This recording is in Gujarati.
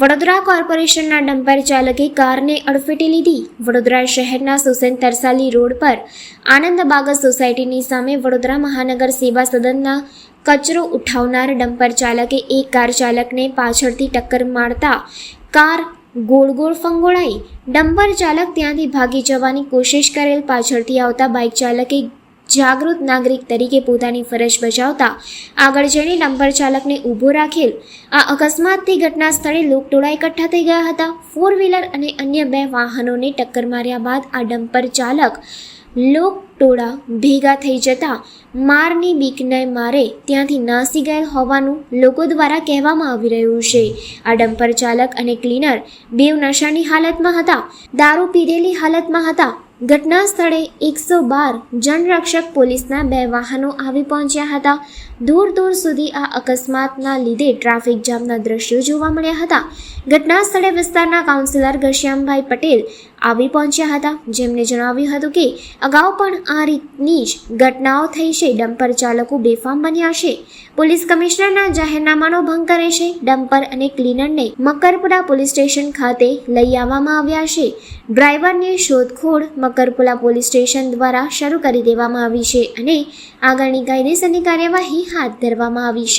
વડોદરા કોર્પોરેશનના ડમ્પર ચાલકે કારને અડફેટે લીધી. વડોદરા શહેરના સુસેન તરસાલી રોડ પર આનંદ બાગ સોસાયટીની સામે વડોદરા મહાનગર સેવા સદનના કચરો ઉઠાવનાર ડમ્પર ચાલકે એક કાર ચાલકને પાછળથી ટક્કર મારતા કાર ગોળ ગોળ ફંગોળાઈ. ડમ્પર ચાલક ત્યાંથી ભાગી જવાની કોશિશ કરેલ. પાછળથી આવતા બાઇક ચાલકે જાગૃત નાગરિક તરીકે પોતાની ફરજ બજાવતા આગળ જઈને ડમ્પર ચાલકને ઊભો રાખેલ. આ અકસ્માતથી ઘટના સ્થળે લોકટોળા એકઠા થઈ ગયા હતા. 4 વ્હીલર અને અન્ય 2 વાહનોને ટક્કર માર્યા બાદ આ ડમ્પર ચાલક લોકટોળા ભેગા થઈ જતા મારની બીકને મારે ત્યાંથી નાસી ગયેલ હોવાનું લોકો દ્વારા કહેવામાં આવી રહ્યું છે. આ ડમ્પર ચાલક અને ક્લીનર બેવ નશાની હાલતમાં હતા, દારૂ પીધેલી હાલતમાં હતા. ઘટના સ્થળે 112 જનરક્ષક પોલીસના 2 વાહનો આવી પહોંચ્યા હતા. દૂર દૂર સુધી આ અકસ્માતના લીધે ટ્રાફિક જામના દ્રશ્યો જોવા મળ્યા હતા. ઘટના સ્થળે વિસ્તારના કાઉન્સિલર ઘનશ્યામભાઈ પટેલ આવી પહોંચ્યા હતા, જેમને જણાવ્યું હતું કે અગાઉ પણ આ રીતની જ ઘટનાઓ થઈ છે. ડમ્પર ચાલકો બેફામ બન્યા છે, પોલીસ કમિશનરના જાહેરનામાનો ભંગ કરે છે. ડમ્પર અને ક્લીનરને મકરપુરા પોલીસ સ્ટેશન ખાતે લઈ આવવામાં આવ્યા છે. ડ્રાઈવરની શોધખોળ મકરપુરા પોલીસ સ્ટેશન દ્વારા શરૂ કરી દેવામાં આવી છે અને આગળની કાયદેસરની કાર્યવાહી હાથ ધરવામાં આવી છે.